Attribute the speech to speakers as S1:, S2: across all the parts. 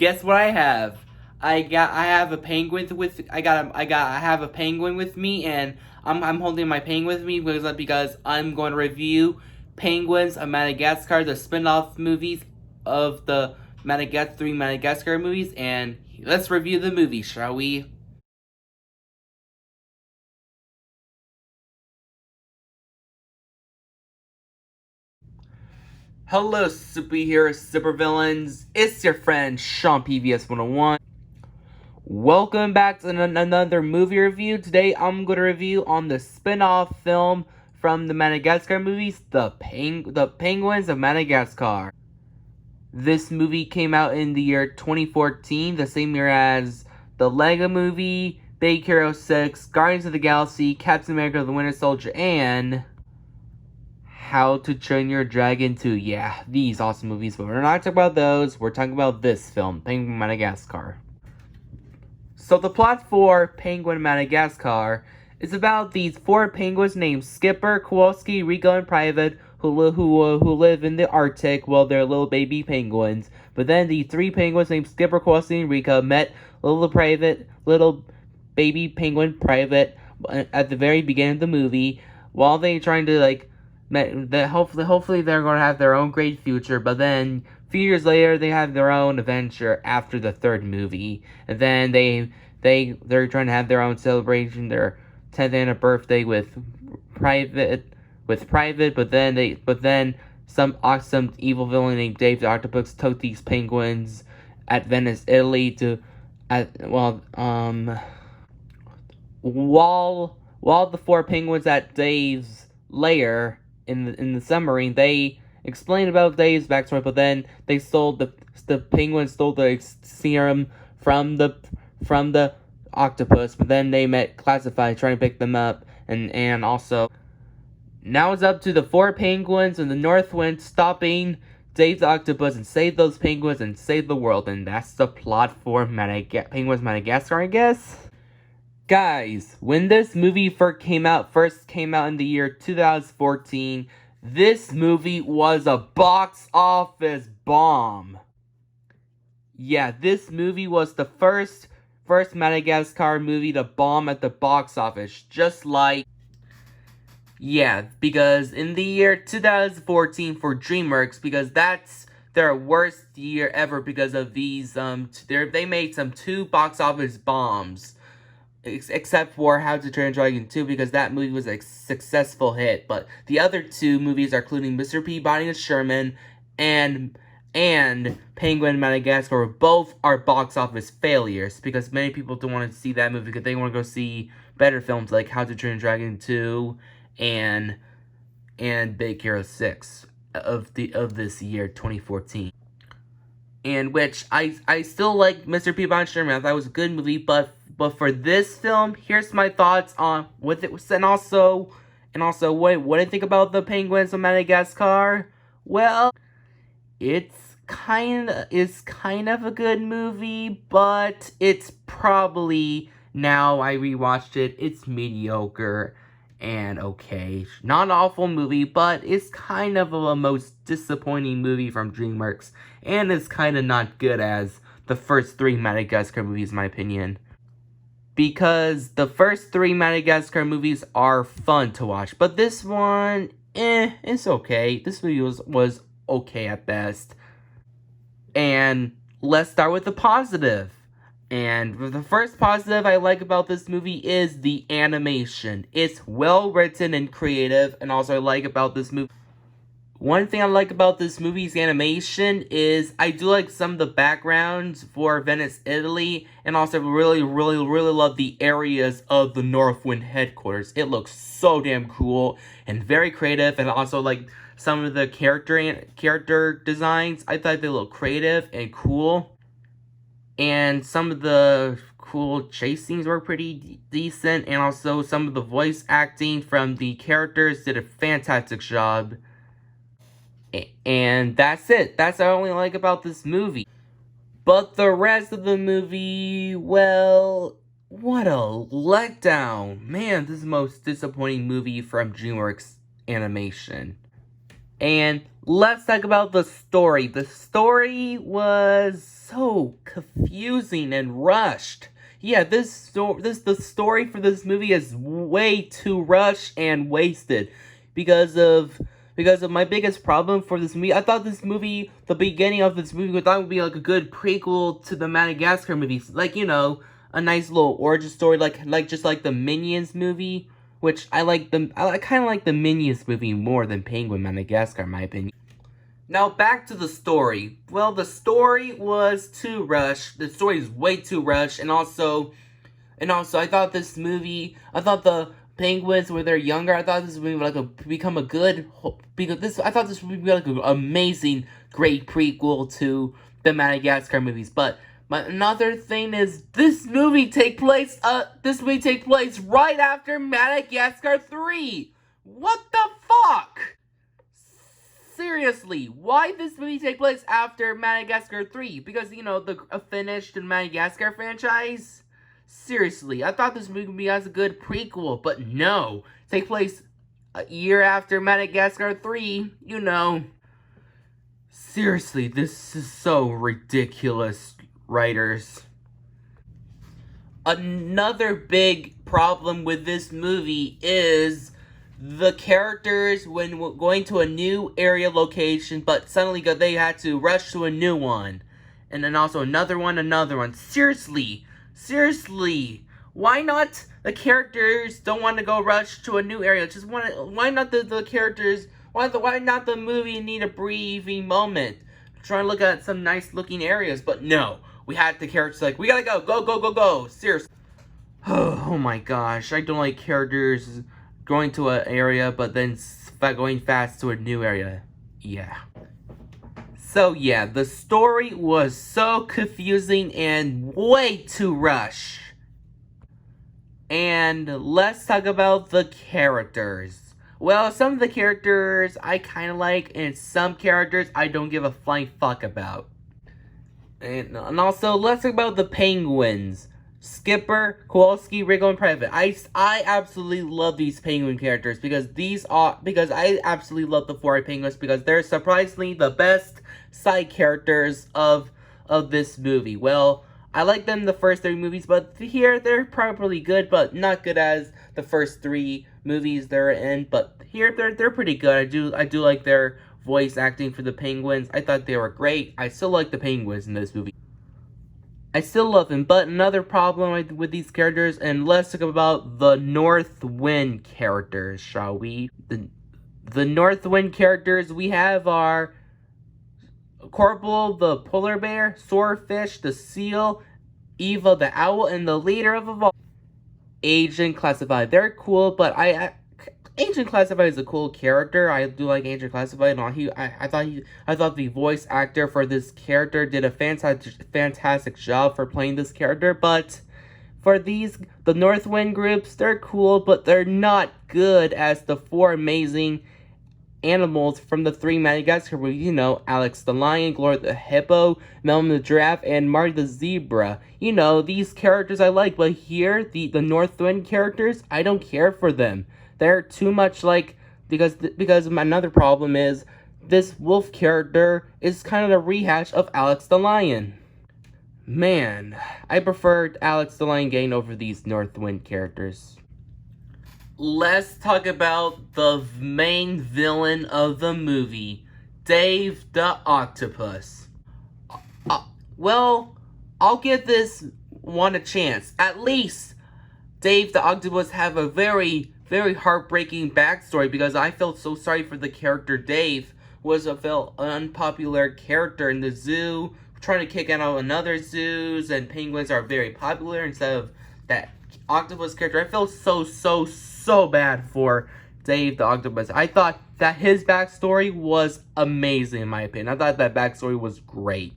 S1: guess what I have? I have a penguin with I have a penguin with me, and I'm holding my penguin with me because I'm going to review Penguins of Madagascar, the spin-off movies of the three Madagascar movies, and let's review the movie, shall we? Hello, superheroes, supervillains. It's your friend Sean PVS 101. Welcome back to another movie review. Today I'm going to review on the spin-off film from the Madagascar movies, the Penguins of Madagascar. This movie came out in the year 2014, the same year as the Lego Movie, Big Hero 6, Guardians of the Galaxy, Captain America the Winter Soldier, and How to Train Your Dragon 2. Yeah, these awesome movies, but we're not talking about those. We're talking about this film, Penguin Madagascar. So the plot for Penguin Madagascar is about these four penguins named Skipper, Kowalski, Rico, and Private who live in the Arctic. Well, they're little baby penguins. But then the three penguins named Skipper, Kowalski, and Rico met little baby penguin Private at the very beginning of the movie while they trying to hopefully they're going to have their own great future. But then a few years later they have their own adventure after the third movie, and then they're trying to have their own celebration, their 10th anniversary birthday with Private. But then some awesome evil villain named Dave the Octopus took these penguins at Venice, Italy while the four penguins at Dave's lair in the submarine, they explained about Dave's backstory, but then the penguins stole the serum from the octopus. But then they met Classified trying to pick them up, and also now it's up to the four penguins in the North Wind stopping Dave the Octopus and save those penguins and save the world. And that's the plot for Penguins Madagascar, I guess. Guys, when this movie first came out in the year 2014, this movie was a box office bomb. Yeah, this movie was the first Madagascar movie to bomb at the box office, because in the year 2014 for DreamWorks, because that's their worst year ever because of these, they made some two box office bombs. Except for How to Train Your Dragon 2, because that movie was a successful hit. But the other two movies are including Mr. Peabody and Sherman and Penguin Madagascar, both are box office failures, because many people don't want to see that movie because they want to go see better films like How to Train Your Dragon 2 and Big Hero 6 of this year 2014. And which I still like Mr. Peabody and Sherman. I thought it was a good movie, but for this film, here's my thoughts on with it, and also what I think about the Penguins of Madagascar. Well, it's kind of a good movie, but it's probably, now I rewatched it, it's mediocre and okay. Not an awful movie, but it's kind of a most disappointing movie from DreamWorks, and it's kind of not good as the first three Madagascar movies, in my opinion. Because the first three Madagascar movies are fun to watch, but this one, it's okay. This movie was okay at best. And let's start with the positive. And the first positive I like about this movie is the animation. It's well written and creative, and also I like about this movie. One thing I like about this movie's animation is I do like some of the backgrounds for Venice, Italy, and also really love the areas of the Northwind headquarters. It looks so damn cool and very creative, and also like some of the character designs. I thought they look creative and cool, and some of the cool chase scenes were pretty decent, and also some of the voice acting from the characters did a fantastic job. And that's it. That's what I only like about this movie. But the rest of the movie, well, what a letdown. Man, this is the most disappointing movie from DreamWorks Animation. And let's talk about the story. The story was so confusing and rushed. Yeah, the story for this movie is way too rushed and wasted because of my biggest problem for this movie. I thought this movie, the beginning of this movie, I thought would be like a good prequel to the Madagascar movies, like, you know, a nice little origin story, like just like the Minions movie. Which I kind of like the Minions movie more than Penguin Madagascar, in my opinion. Now back to the story. Well, the story was too rushed. The story is way too rushed, and also, I thought I thought the penguins when they're younger, I thought this movie would become a good, I thought this would be like an amazing, great prequel to the Madagascar movies, but. Another thing is this movie take place right after Madagascar 3. What the fuck? Seriously, why this movie take place after Madagascar 3? Because, you know, the finished Madagascar franchise? Seriously, I thought this movie has a good prequel, but no. Take place a year after Madagascar 3, you know. Seriously, this is so ridiculous, writers. Another big problem with this movie is the characters when going to a new area location, but suddenly they had to rush to a new one. And then also another one. Seriously, why not the characters don't want to go rush to a new area? Why not the characters, why not the movie need a breathing moment? Trying to look at some nice looking areas, but no. We had the characters like, we gotta go, seriously. Oh my gosh, I don't like characters going to an area, but then going fast to a new area. Yeah. So yeah, the story was so confusing and way too rushed. And let's talk about the characters. Well, some of the characters I kind of like, and some characters I don't give a flying fuck about. And also, let's talk about the penguins. Skipper, Kowalski, Riggle, and Private. I absolutely love these penguin characters because I absolutely love the 4 penguins because they're surprisingly the best side characters of this movie. Well, I like them in the first 3 movies, but here they're probably good, but not good as the first 3 movies they're in. But here they're pretty good. I do like their voice acting for the penguins. I thought they were great. I still like the penguins in this movie. I still love them, but another problem with these characters, and let's talk about the North Wind characters, shall we? The North Wind characters we have are Corporal the polar bear, Swordfish the seal, Eva the owl, and the leader of all, Agent Classified. They're cool, but Agent Classified is a cool character. I do like Agent Classified. I thought the voice actor for this character did a fantastic job for playing this character. But for the Northwind groups, they're cool, but they're not good as the 4 amazing animals from the 3 Madagascar movies. You know, Alex the lion, Gloria the hippo, Melvin the giraffe, and Marty the zebra. You know, these characters I like, but here the Northwind characters, I don't care for them. They're too much like, because another problem is this wolf character is kind of a rehash of Alex the Lion. Man, I preferred Alex the Lion getting over these Northwind characters. Let's talk about the main villain of the movie, Dave the Octopus. Well, I'll give this one a chance. At least Dave the Octopus have a very heartbreaking backstory because I felt so sorry for the character Dave, was a unpopular character in the zoo, trying to kick out another zoos, and penguins are very popular instead of that octopus character. I felt so bad for Dave the Octopus. I thought that his backstory was amazing in my opinion. I thought that backstory was great.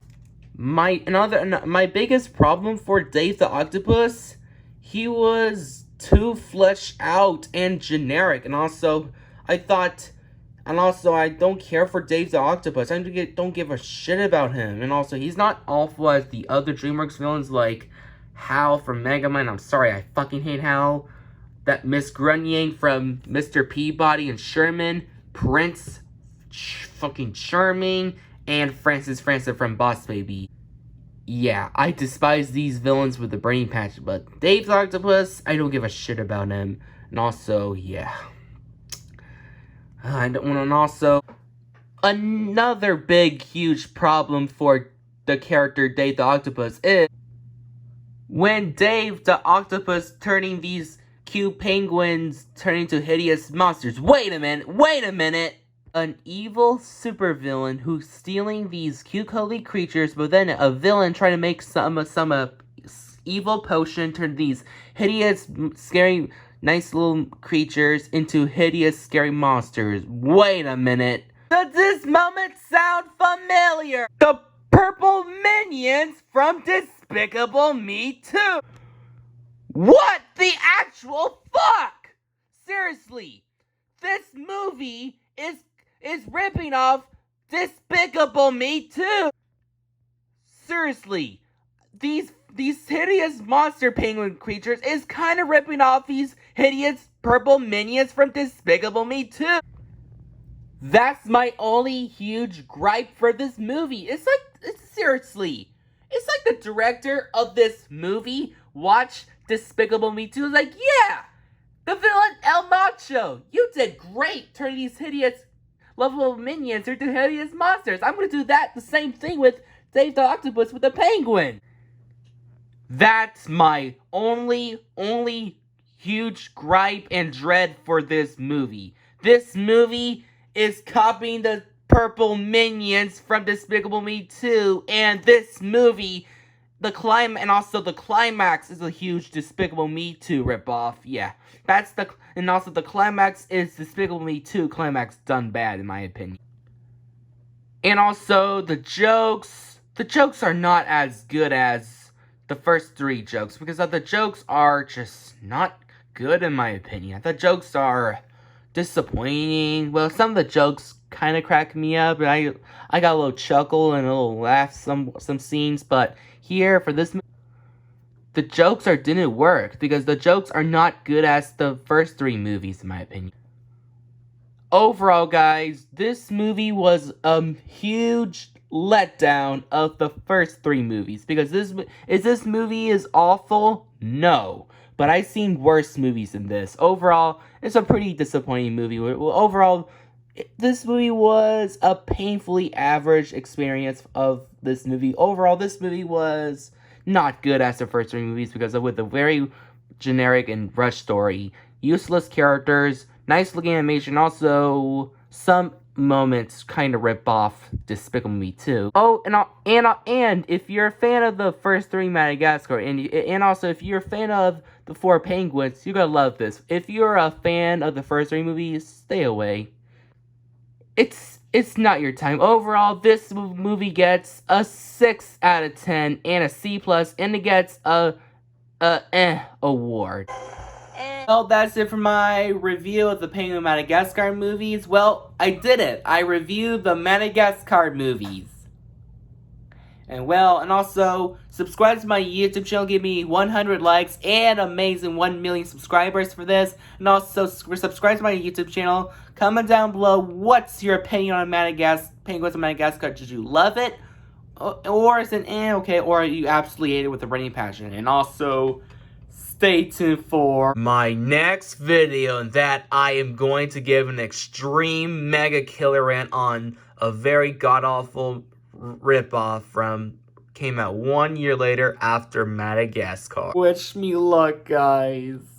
S1: My biggest problem for Dave the Octopus, he was too fleshed out and generic, and also I don't care for Dave the Octopus. I don't give a shit about him, and also he's not awful as the other DreamWorks villains like Hal from Mega Man. I'm sorry, I fucking hate Hal. That Miss Grunyan from Mr. Peabody and Sherman, Prince fucking charming, and Francis from Boss Baby. Yeah, I despise these villains with the brain patch, but Dave the Octopus, I don't give a shit about him. And also, yeah. I don't want to also... Another big, huge problem for the character Dave the Octopus is when Dave the Octopus turning these cute penguins turning into hideous monsters. Wait a minute! An evil supervillain who's stealing these cute cuddly creatures, but then a villain trying to make some evil potion turn these hideous, scary, nice little creatures into hideous, scary monsters. Wait a minute. Does this moment sound familiar? The purple minions from Despicable Me 2! What the actual fuck? Seriously, this movie is ripping off Despicable Me 2! Seriously, these hideous monster penguin creatures is kind of ripping off these hideous purple minions from Despicable Me 2! That's my only huge gripe for this movie. Seriously. It's like the director of this movie watched Despicable Me 2 is like, yeah! The villain El Macho! You did great turning these hideous, lovable minions into hideous monsters. I'm gonna do the same thing with Dave the Octopus with the penguin. That's my only huge gripe and dread for this movie. This movie is copying the purple minions from Despicable Me 2, and this movie, the climax is a huge Despicable Me 2 ripoff. Yeah, and also the climax is Despicable Me 2 climax done bad in my opinion. And also the jokes are not as good as the first 3 jokes, because the jokes are just not good in my opinion. The jokes are disappointing. Well, some of the jokes kind of crack me up, and I got a little chuckle and a little laugh some scenes, but here for this the jokes didn't work because the jokes are not good as the first 3 movies in my opinion. Overall, guys, this movie was a huge letdown of the first 3 movies, because this movie is awful? No. But I've seen worse movies than this. Overall, it's a pretty disappointing movie. Overall, this movie was a painfully average experience of this movie. Overall, this movie was not good as the first 3 movies because with a very generic and rushed story, useless characters, nice looking animation, also some moments kind of rip off Despicable Me 2. Oh, and if you're a fan of the first 3 Madagascar, and also if you're a fan of the 4 penguins, you're gonna love this. If you're a fan of the first 3 movies, stay away. It's not your time. Overall, this movie gets a 6 out of 10 and a C+, and it gets a award. Well, that's it for my review of the Penguin Madagascar movies. Well, I did it. I reviewed the Madagascar movies. And also, subscribe to my YouTube channel, give me 100 likes and amazing 1 million subscribers for this. And also, subscribe to my YouTube channel. Comment down below, what's your opinion on Penguins of Madagascar? Did you love it? Or is it okay? Or you absolutely hate it with a burning passion? And also, stay tuned for my next video that I am going to give an extreme mega killer rant on a very god-awful ripoff came out 1 year later after Madagascar. Wish me luck, guys.